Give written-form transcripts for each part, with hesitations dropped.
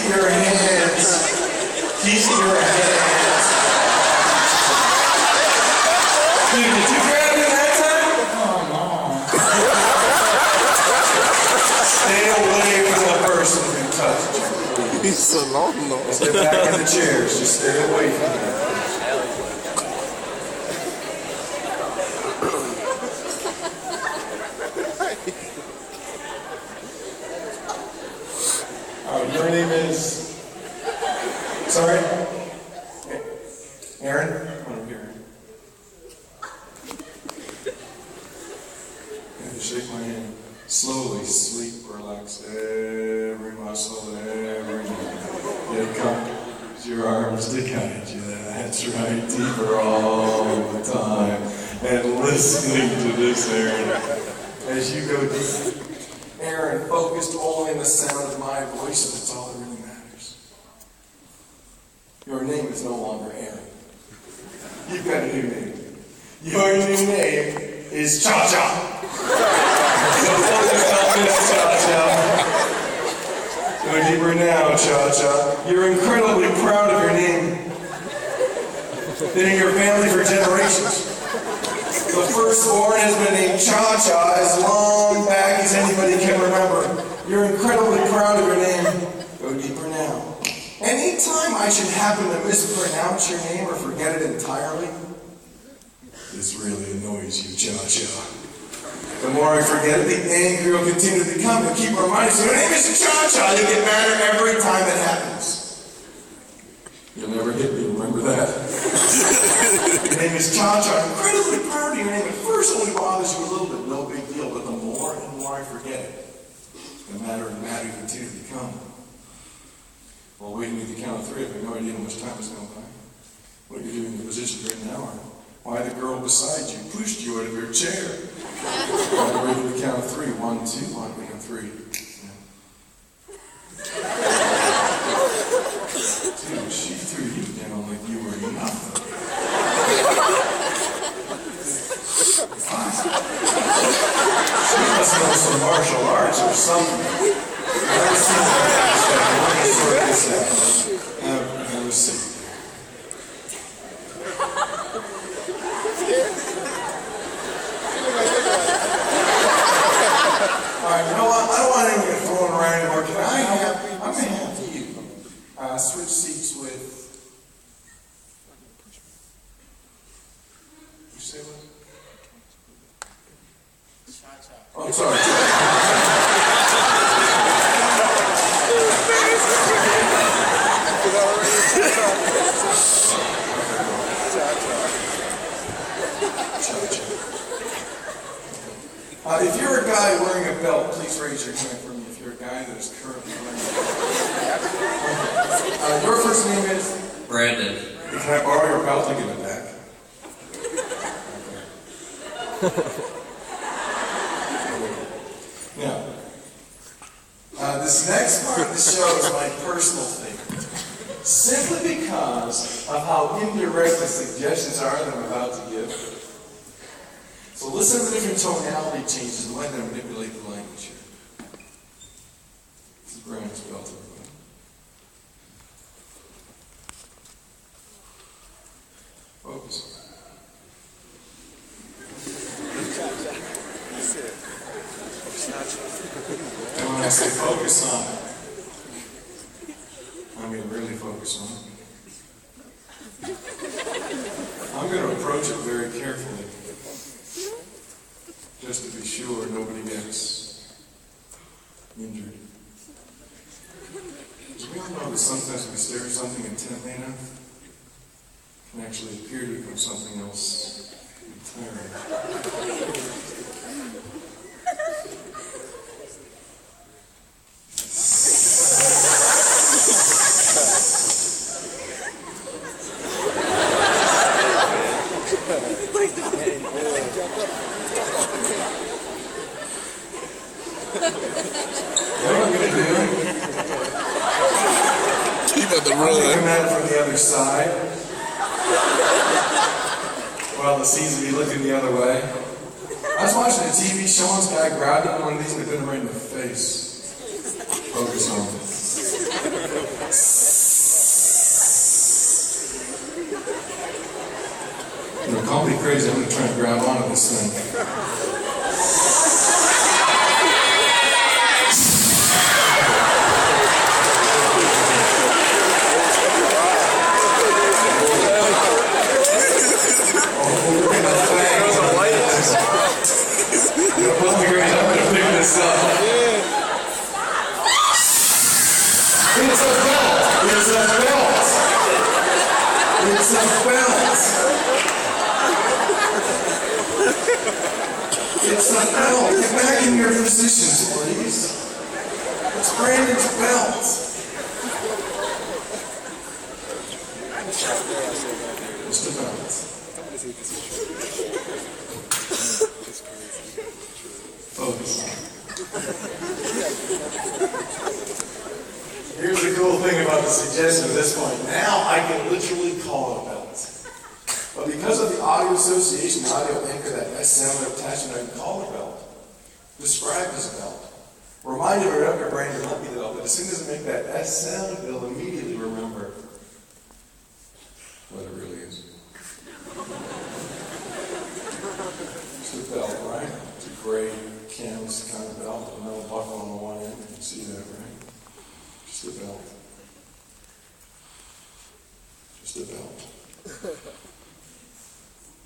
your hands. Keep your hands. Dude, did you grab him that time? Oh, no. Stay away from the person who touched you. He's so long, no. Let's get back in the chairs. Just stay away from him. Your name is... Sorry? Aaron? Come over here. And shake my hand. Slowly, sleep, relax every muscle, every moment. Yeah, come. Use your arms to guide you. That's right. Deeper all the time. And listening to this, Aaron. As you go deep. Aaron, focused only on the sound of my voice, and that's all that really matters. Your name is no longer Aaron. You've got a new name. Your new name is Cha-Cha. So focus on this, Cha-Cha. Go deeper now, Cha-Cha. You're incredibly proud of your name. Been in your family for generations. The firstborn has been named Cha-Cha as long back as anybody can remember. You're incredibly proud of your name. Go deeper now. Anytime I should happen to mispronounce your name or forget it entirely, this really annoys you, Cha-Cha. The more I forget it, the angrier will continue to become. And keep reminding you, your name is Cha-Cha. You get madder every time it happens. You'll never hit me, remember that? Your name is Cha-Cha. I'm incredibly proud of your name. At first only bothers you a little bit, no big deal. But the more and more I forget it, the madder and madder you continue to become. Well, waiting at the count of 3, I have no idea how much time has gone by. What you're doing in the position right now, or why the girl beside you pushed you out of your chair. Well, waiting at the count of 3. 1, 2, 1, we have 3. Dude, she threw you down like you were nothing. She must know some martial arts or something. Never seen that. Let me sort this out. Never seen. Alright, you know what? I don't want anyone throwing around anymore. I'm going to have you switch seats with... You say what? Oh, I'm sorry. If you're a guy wearing a belt, please raise your hand for me. If you're a guy that is currently wearing a belt. Your first name is? Brandon. Can I borrow your belt and give it back? Now, this next part of the show is my personal favorite. Simply because of how indirect the suggestions are that I'm about to give. So listen to the different tonality changes, the way that I manipulate the language here. This is Brandon's belt, everybody. Focus. And when I say focus on it, I mean really focus on it. I'm going to approach it very carefully. Just to be sure nobody gets injured. Do we all know that sometimes we stare at something intently enough, it can actually appear to become something else entirely. Come at it from the other side. Well, the seems to be looking the other way. I was watching a TV show, and this guy grabbed one of these and hit him right in the face. Focus on it. You know, call me crazy, I'm gonna try and grab onto this thing. It's a belt. It's a belt. Get back in your positions, please. It's Brandon's belt. Just a belt. Focus. Here's the cool thing about the suggestion at this point. Now I can literally call it a belt. But because of the audio association, the audio anchor, that S sound attachment, I can call it a belt. Describe as a belt. Remind your brain to let me the belt. But as soon as I make that S sound, it'll immediately remember what it really is. It's a belt, right? It's a gray canvas kind of belt with a metal buckle on the one end. You can see that, right? Just a belt. Just a belt.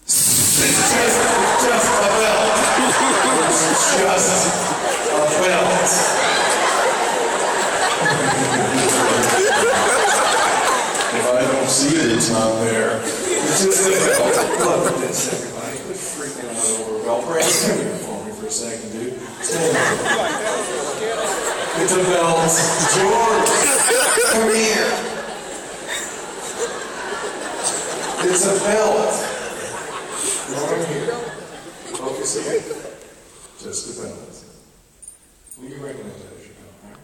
It's just a belt. It's just a belt. If I don't see it, it's not there. It's just a belt. Look at this, everybody. Quit freaking out over a belt. Brandon, come here for me for a second, dude. Stand up. It's a belt. George, come here. It's a belt. Come here. Focus here. Just a belt. Well, you recognize that as your belt, right?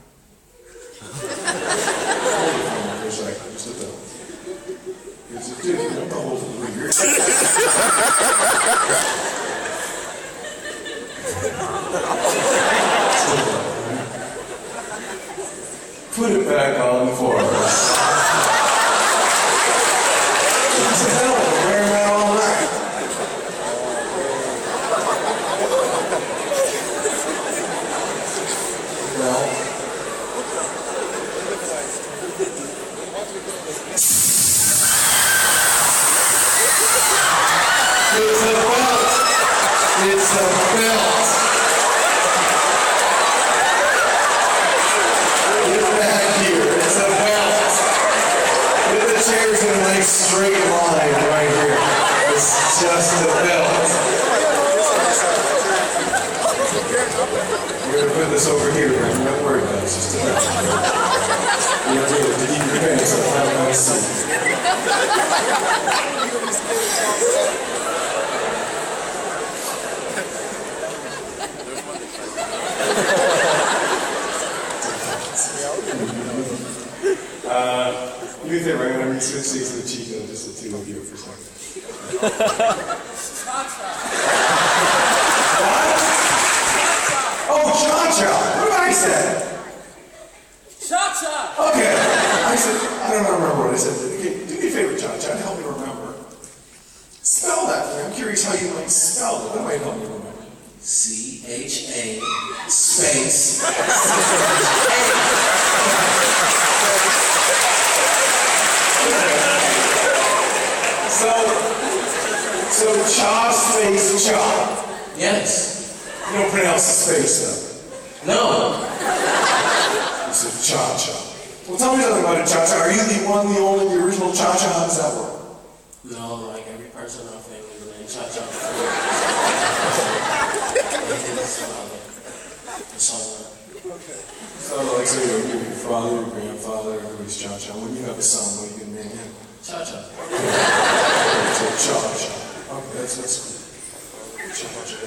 Hold it for a second. Just a belt. It's a dude. You don't hold it weird. Put it back on for us. It's a belt. We're wearing that all night. Well. It's a belt. It's a belt. Chairs in a nice straight line right here. It's just a belt. We're going to put this over here. Don't worry about it. It's just a belt. You don't need it to keep your pants up. Have a nice seat. You think we're going to switch seats to the Chico, just the two of you for a second. What? Oh, cha-cha. What did I say? Cha-cha. Okay. I said, I don't remember what I said. Okay, do me a favor, cha-cha, help me remember. Spell that for me. I'm curious how you might spell it. What might help me remember? C-H-A space. So cha space cha. Yes. You don't pronounce the space though. No. It's a cha-cha. Well, tell me something about a cha-cha. Are you the one, the only, the original cha-cha? How does that work? No, like every person in our family is named Cha-cha. So, like, say your father, your grandfather, everybody's cha-cha. When you have a son, what are you going to name him? Cha-cha. It's a cha-cha. Okay, that's cool. Cha-cha.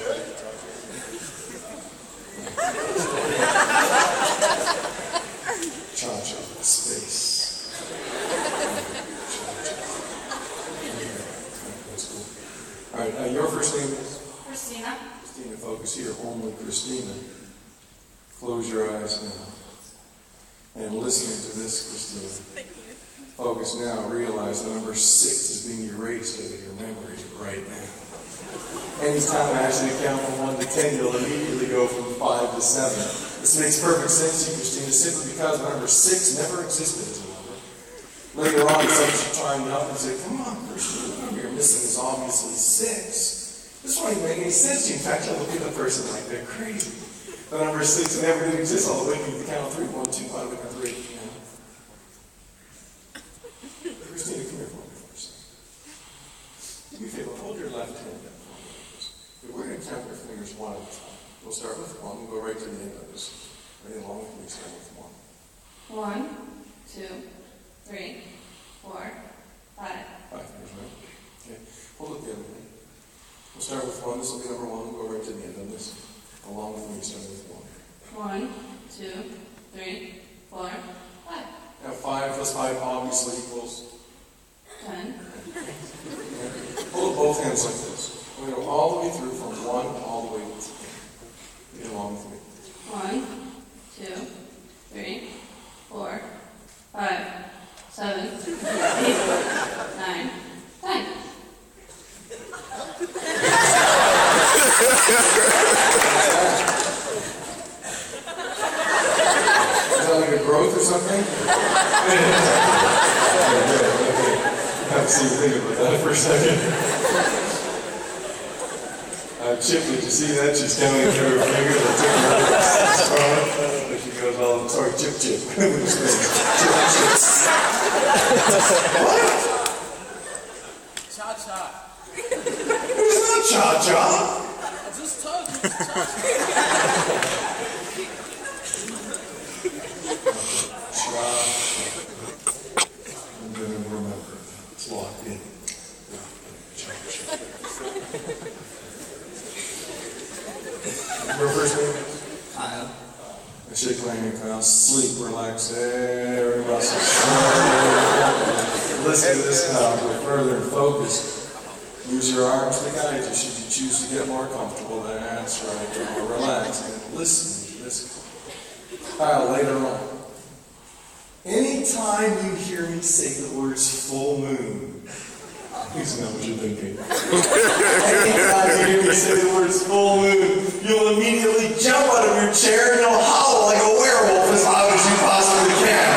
Cha-cha, space. Cha-cha. That's cool. All right, your first name is? Christina. Christina, focus here. Only Christina. Close your eyes now. And listening to this, Christina, focus now, realize the number 6 is being erased out of your memory right now. Anytime I actually count from 1 to 10, you'll immediately go from 5 to 7. This makes perfect sense to you, Christina, simply because the number 6 never existed as a number. Later on, someone should try me up and say, come on, Christina, the number you're missing is obviously 6. This won't even make any sense to you. In fact, you'll look at the person like they're crazy. The number 6 never did exist all the way to the count of 3. 1, 2, 5, look at 3. Christina, come here for me for a second. Do me a favor, hold your left hand up for me. We're going to count your fingers one at a time. We'll start with 1 and go right to the end of this. Right along with me, start with 1. 1, 2, 3, 4, 5. 5 fingers, right? Okay. Hold up the other hand. We'll start with 1. This will be number 1. We'll go right to the end of this. Along with me, start with 1. 1, 2, 3, 4, 5. Now 5 plus 5 obviously equals 10. Hold both hands like this. We're going to go all the way through from 1 all the way to 10. Get along with me. 1, 2, 3, 4, 5, 7, 8, 9, 10. Is that like a growth or something? Okay. I have to see you think about that for a second. Chip, did you see that? She's counting through her fingers. I took her and she goes, oh, sorry, Chip. What? Cha-cha. It's not cha-cha. I just told you it's cha-cha. I'm going to remember. It's locked in. Your first name? Kyle. I shake my hand, Kyle. Sleep, relax every muscle. Listen to this now. Go further and focus. Use your arms to guide you. Should you choose to get more comfortable, that's right. Get more relaxed. And listen to this. Kyle, later on. Anytime you hear me say the words full moon, please know what you're thinking. Anytime you hear me say the words full moon, you'll immediately jump out of your chair and you'll howl like a werewolf as loud as you possibly can.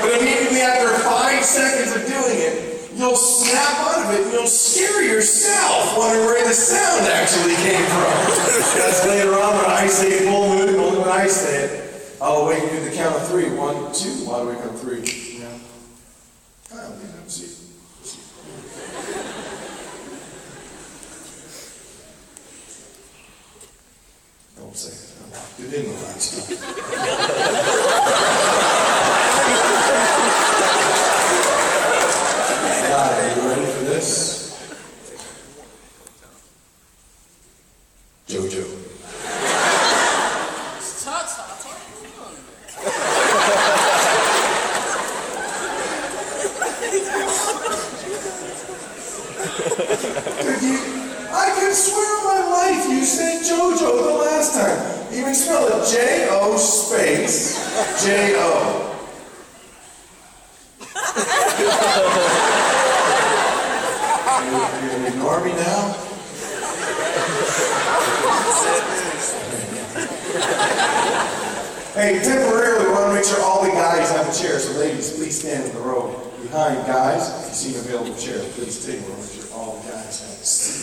But immediately after 5 seconds of doing it, you'll snap out of it and you'll scare yourself, wondering where the sound actually came from. That's later on when I say full moon, only when I say it. I'll awaken you to the count of 3. 1, 2. I'll wake on 3. Yeah. Kyle, you have a seat. Don't say it. I locked it in the last time. Are you ready for this? Jojo. It's cha-cha. I can swear on my life you said Jojo the last time. You can spell it J-O space J-O. You gonna ignore me now? Hey, temporarily, we want to make sure all the guys have a chair. So ladies, please stand in the row behind guys. If you see an available chair, please take one. Make sure all the guys have a seat.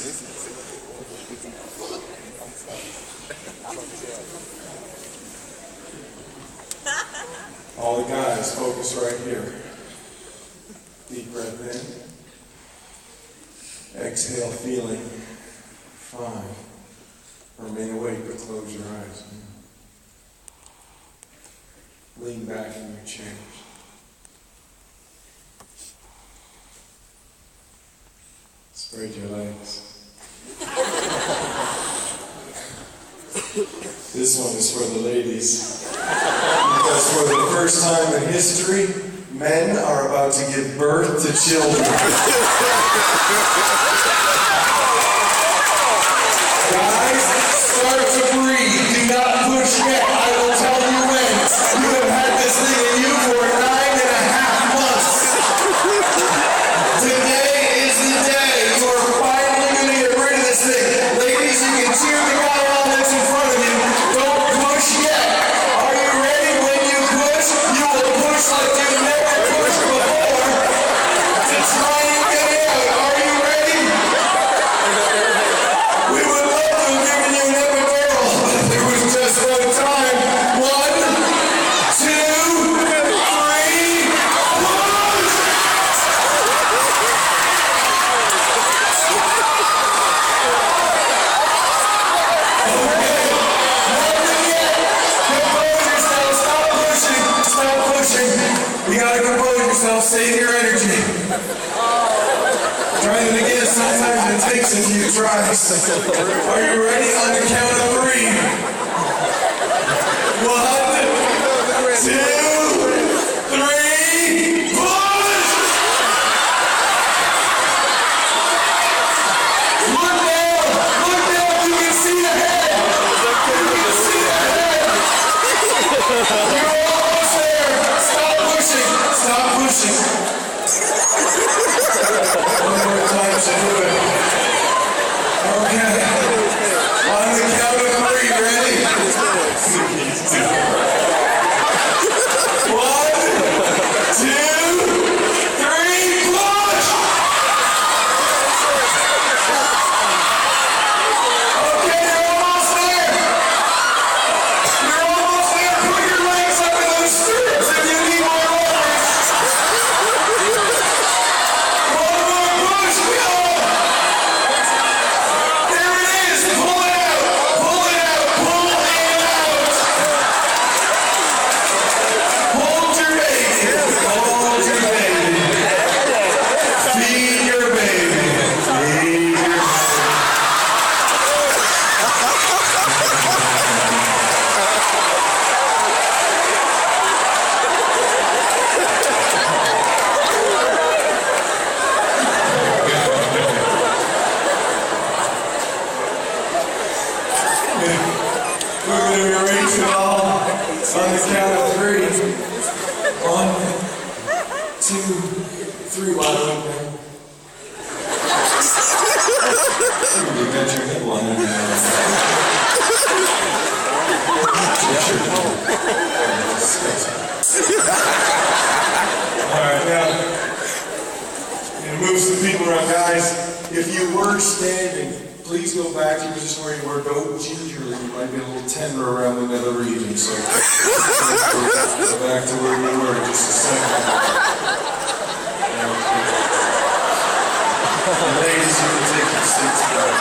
All the guys, focus right here. Deep breath in. Exhale, feeling fine. Remain awake, but close your eyes. Lean back in your chairs. Spread your legs. This one is for the ladies. Because for the first time in history, men are about to give birth to children. Guys, start to breathe. Do not push yet. I will tell you when. You have had this thing save your energy. Try it again. Sometimes it takes a few tries. Are you ready? On the count of 3. 1, 2, 3, push! Look down! Look down! You can see the head! You can see the head! You're almost there! Stop pushing! Stop pushing! One more time to do it. Okay. On the count of 3, ready? 1, 2, 3, push! Okay, you're almost there! You're almost there! Put your legs up in those stirrups if you need more leverage! One more push, go! There it is! Pull it out! Pull it out! Pull it out! Hold your baby! Hold your baby! Feed your baby! Feed your baby! We're going to erase it all on the count of 3. 1, 2, 3, wide open. You got your hip one in there. Alright, now, move some people around. Guys, if you were standing, please go back to your position where you were. Go gingerly. You might be a little tender around the nether region, so go back to where you were just a second. Ladies, you can take your seats back.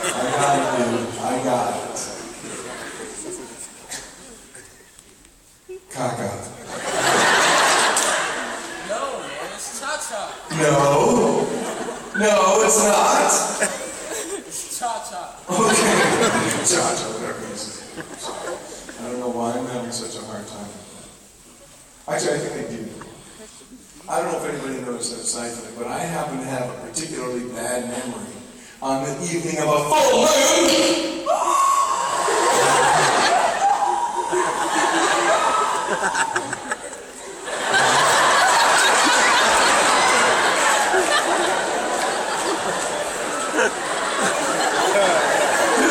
I got it, dude. I got it. Caca. No, man, it's cha-cha. No. No, it's not. It's cha-cha. Okay. Cha-cha, whatever it is. I don't know why I'm having such a hard time. Actually, I think I do. I don't know if anybody knows that side of it, but I happen to have a particularly bad memory on the evening of a full moon.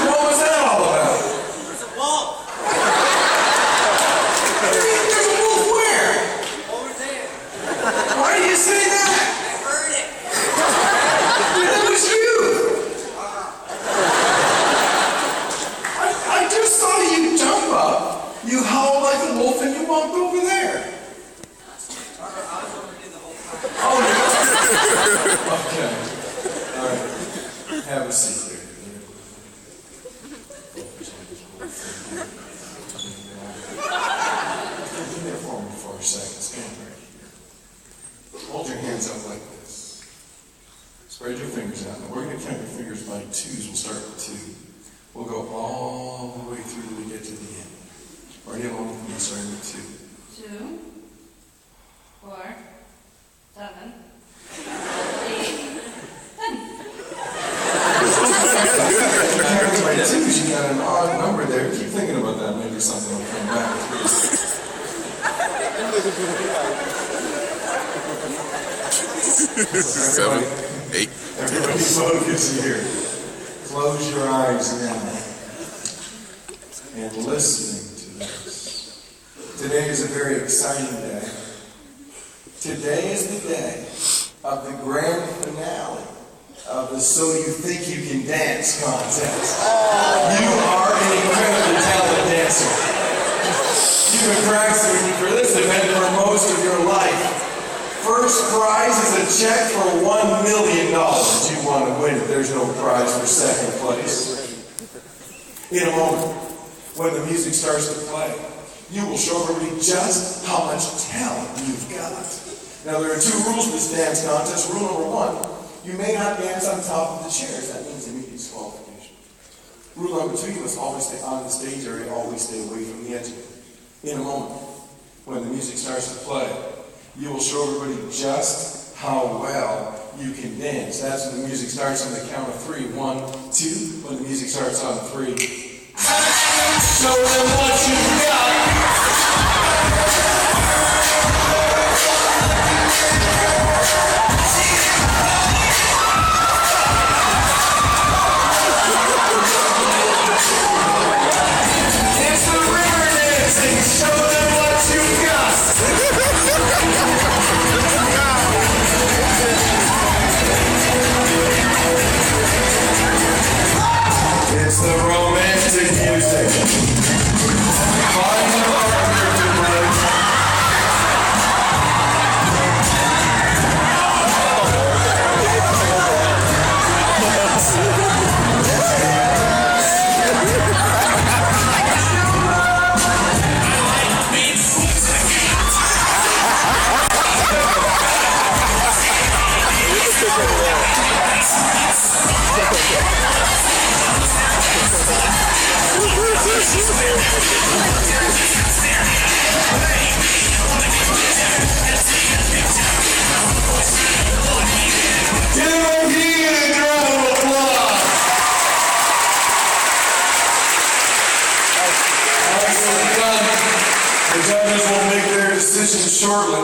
What was that all about? There's a wolf There's a wolf where? over there. Why do you say that? I heard it. That was you. I just saw you jump up, you howled like a wolf, and you walked over there. I was over here the whole time. Oh, no. Okay. All right. Have a seat there. Be there for me for a second. Stand right here. Hold your hands up like this. Spread your fingers out. Now we're going to count your fingers by 2s. We'll start with 2. We'll go all the way through till we get to the end. Ready along with me, starting with 2. 2, 4, 7, 8, 10. By 2s, you got an odd number there. Keep thinking about that. Maybe something will come back. 7, 8. Everybody focus here. Close your eyes now. And listening to this. Today is a very exciting day. Today is the day of the grand finale of the So You Think You Can Dance contest. You are an incredibly talented dancer. You've been practicing for this event for most of your life. First prize is a check for $1 million. You want to win it. There's no prize for second place. In a moment, when the music starts to play, you will show everybody just how much talent you've got. Now, there are two rules to this dance contest. Rule number one, you may not dance on top of the chairs. That means immediate disqualification. Rule number two, you must always stay on the stage area, always stay away from the edge of it. In a moment, when the music starts to play, you will show everybody just how well you can dance. That's when the music starts on the count of 3. 1, 2. When the music starts on 3. Show them what you've got. It's the river dancing. Show them what you've got. It's the romantic music. Find the partner tonight. Shortly.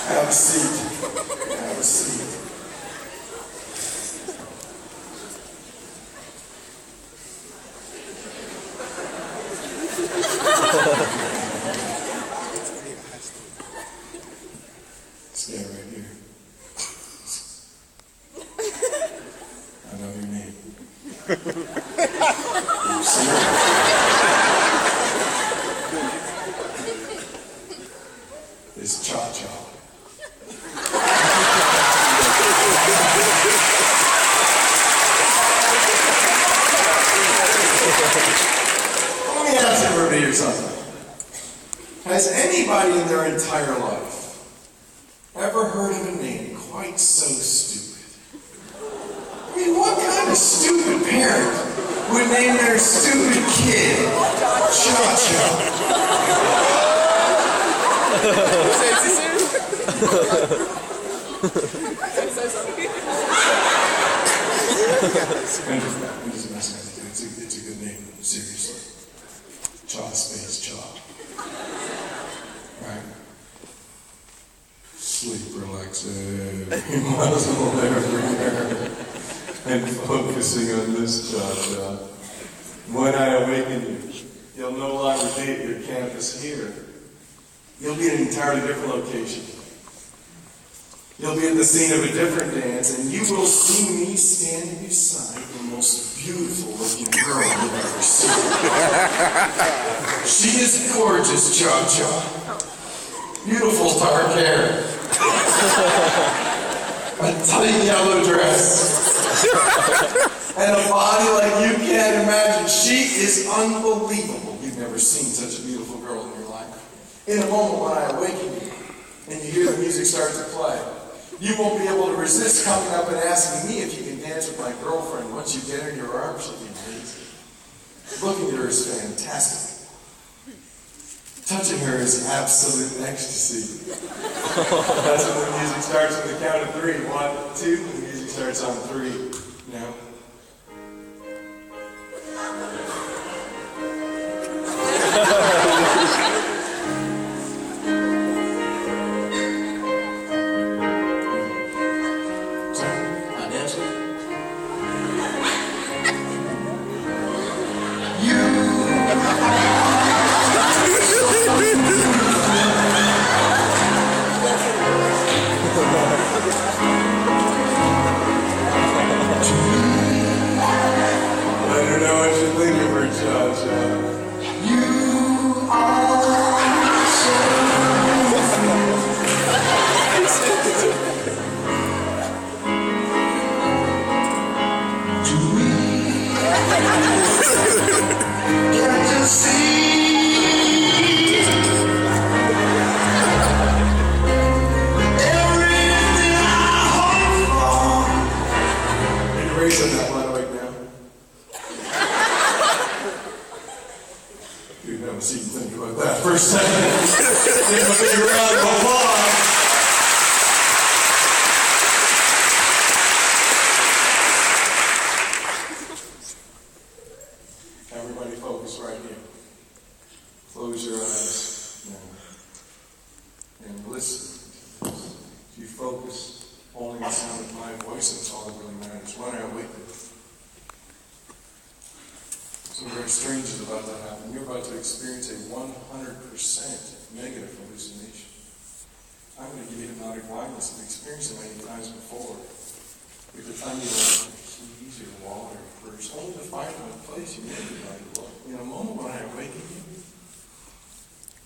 Have a seat. Have a seat. Stay right here. I know your name. It's Cha-Cha. Let me ask everybody here something. Has anybody in their entire life ever heard of a name quite so stupid? I mean, what kind of stupid parent would name their stupid kid Cha-Cha? I'm just messing with you. It's a good name, seriously. Cha space Cha. Right? Sleep, relax, muscle everywhere. And focusing on this Cha-Cha. When I awaken you, you'll no longer be at your campus here. You'll be in an entirely different location. You'll be at the scene of a different dance, and you will see me standing beside the most beautiful looking girl you've ever seen. She is gorgeous, Cha-Cha. Beautiful dark hair. A tight yellow dress. And a body like you can't imagine. She is unbelievable. You've never seen such a beautiful girl in your life. In a moment when I awaken you, and you hear the music start to play, you won't be able to resist coming up and asking me if you can dance with my girlfriend. Once you get her in your arms, she'll be amazing. Looking at her is fantastic. Touching her is absolute ecstasy. That's when the music starts on the count of 3. 1, 2, and the music starts on 3. Now. have a seat and think about that for a second. Give a big round of applause. Everybody focus right here. Close your eyes now. And listen. If you focus only on the sound of my voice, that's all that really matters. When I wake up. Something very strange is about to happen. You're about to experience a 100% negative hallucination. I'm going to give you hypnotic blindness. I've experienced it many times before. Every time you look at the keys or wallet or purse, only to find one place you need to look. In a moment when I awaken you,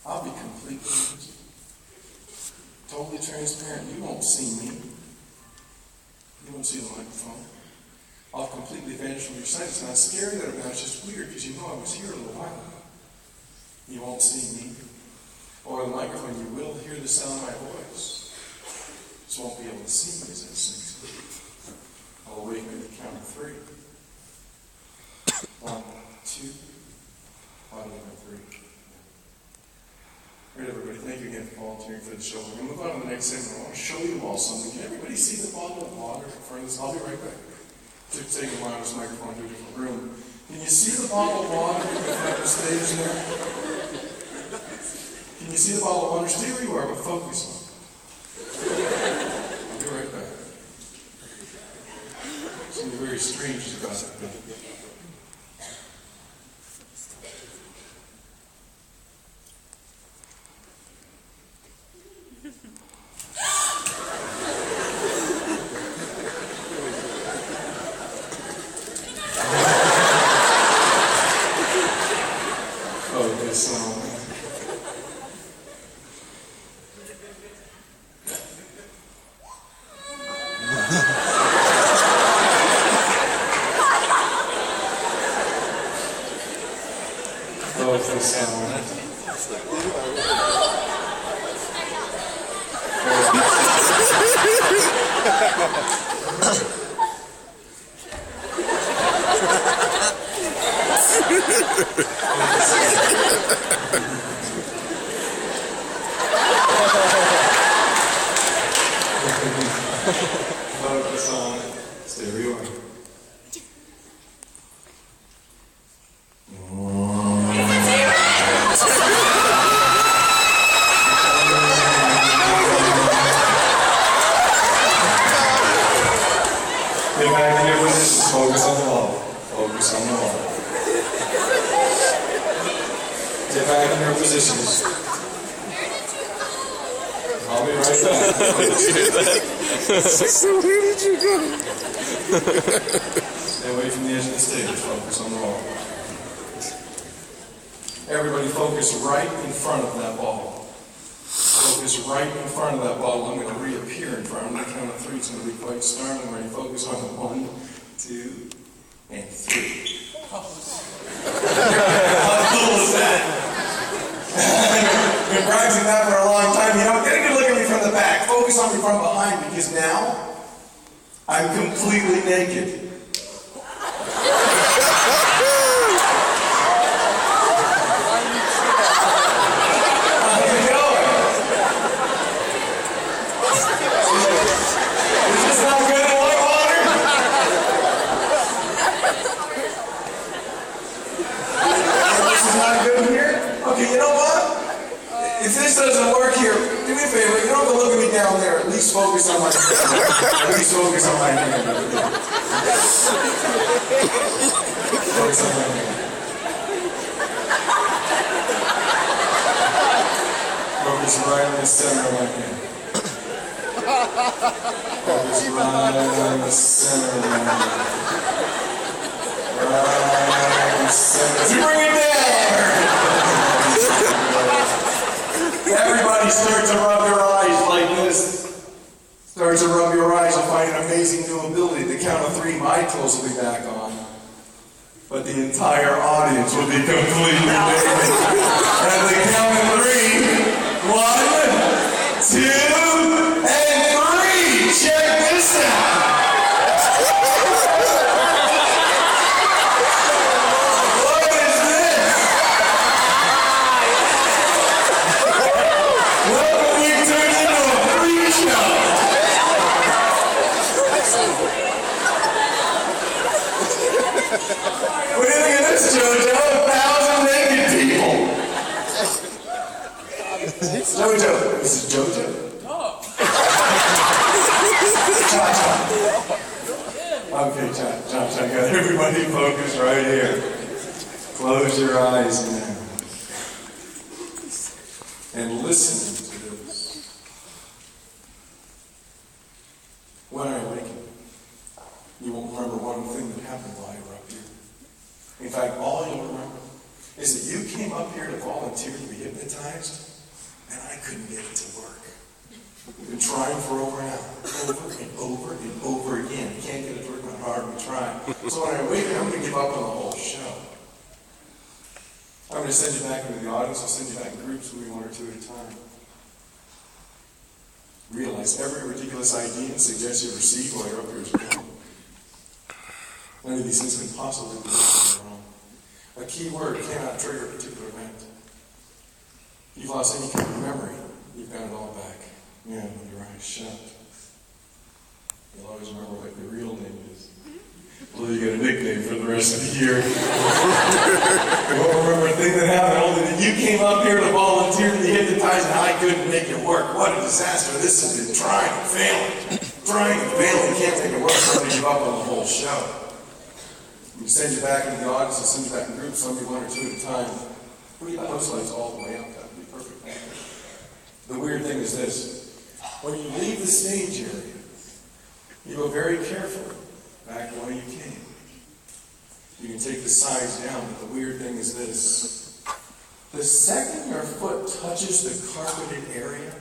I'll be completely invisible. Totally transparent. You won't see me. You won't see the microphone. I'll completely vanish from your sight. It's not scary that about it. It's just weird because you know I was here a little while ago. You won't see me. Or the microphone, you will hear the sound of my voice. Just won't be able to see me as I sing. I'll awaken at the count of 3. 1, 2, 1, 3. Great, everybody. Thank you again for volunteering for the show. We're going to move on to the next segment. I want to show you all something. Can everybody see the bottle of water in front of this? I'll be right back. Take a wireless microphone to a different room. Can you see the bottle of water in front of the stage there? Can you see the bottle of water? Stay where you are, but focus on it. I'll be right back. Something very strange is about to happen. Focus on it. Stay where you are. Get back in your positions. Focus on the wall. Focus on the wall. Get back in your positions. I'll be right back. So where did you go? Stay away from the edge of the stage. Focus on the wall. Everybody focus right in front of that ball. Focus right in front of that ball. I'm going to reappear in front. I'm going to count to 3. It's going to be quite startling. Ready? Focus on the 1, 2, and 3. How cool is that? I've been practicing that for a long time. You know, get a good look at me from the back. Focus on me from behind because now I'm completely naked. Okay, you know what? If this doesn't work here, do me a favor. You don't have to look at me down there. At least focus on my hand. At least focus on my hand. Focus on my hand. Focus right in the center of my hand. Focus right in the center of my hand. Right in the center. Bring it down! Everybody start to rub your eyes like this. Start to rub your eyes and find an amazing new ability. At the count of 3, my clothes will be back on. But the entire audience will be completely naked. At the count of 3, 1, 2, and 3. Check this out. What is this? JoJo, 1,000 naked people. JoJo, this is JoJo. Cha-cha. Okay, cha-cha, got everybody focused right here. Close your eyes now. And listen to this. When I awaken, you won't remember one thing that happened while you were up here. In fact, all you'll remember is that you came up here to volunteer to be hypnotized, and I couldn't get it to work. We've been trying for over an hour, over and over and over again. I can't get it to work no harder than trying. So when I awaken, I'm going to give up on the whole show. I'm going to send you back into the audience. I'll send you back in groups, maybe one or two at a time. Realize every ridiculous idea and suggestion you receive while you're up here is wrong. None of these things can possibly be wrong. A key word cannot trigger a particular event. You've lost any kind of memory, you've got it all back. Yeah, with your eyes shut. You'll always remember what your real name is. Well, you get a nickname for the rest of the year. You won't remember a thing that happened, only that you came up here to volunteer to be hypnotized and I couldn't make it work. What a disaster. This has been trying and failing. Trying and failing. You can't make it work. I'm going to give up on the whole show. We send you back into the audience, I'll send you back in groups, some one or two at a time. Put your post lights all the way up. That would be perfect. The weird thing is this. When you leave the stage area, you go very carefully back the way you came. You can take the sides down, but the weird thing is this. The second your foot touches the carpeted area,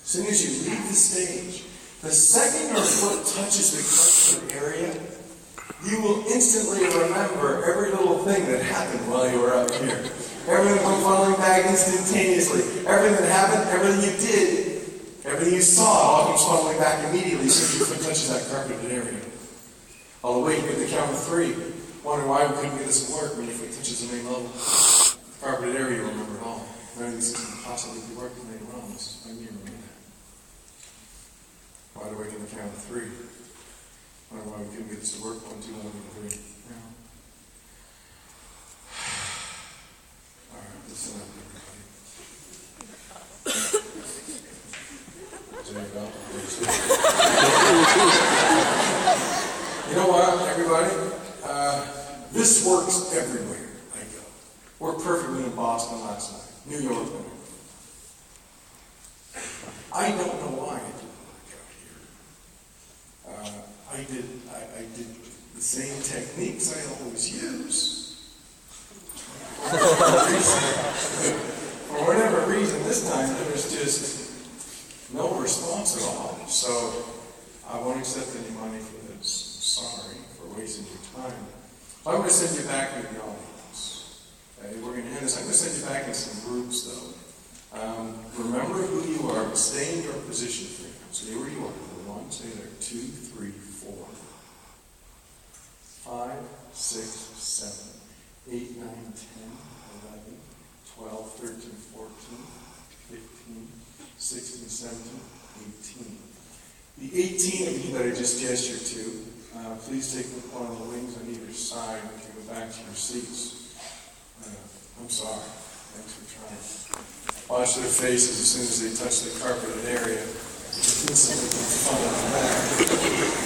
as soon as you leave the stage, the second your foot touches the carpeted area, you will instantly remember every little thing that happened while you were up here. Everything will following back instantaneously. Everything that happened, everything you did, everything you saw, all comes following back immediately as soon as your foot touches that carpeted area. I'll wait at the count of 3. Wondering why we couldn't get this to work when your foot touches the main level. Carpeted area, you'll remember it all. None of these things can possibly be working later on. This is when you remember that. Wide awake at the count of 3. Wondering why we couldn't get this to work. 1, 2, 1, 2, 3. No. Alright, listen up, everybody. You know what, everybody? This works everywhere I go. Worked perfectly in Boston last night. New York. I don't know why it didn't work out here. I did the same techniques I always use. For whatever reason, this time there was just no response at all. So I won't accept any money for this. I'm sorry for wasting your time. I'm going to send you back into the audience. Okay, we're going to end this. I'm going to send you back in some groups, though. Remember who you are, but stay in your position for now. Stay where you are. Number 1, stay there. 2, 3, 4, 5, 6, 7, 8, 9, 10, 11, 12, 13, 14, 15, 16, 17, 18. The 18 of you that I just gestured to, please take one of the wings on either side and go back to your seats. I'm sorry. Thanks for trying. Watch their faces as soon as they touch the carpeted area. It's instantly funneled back.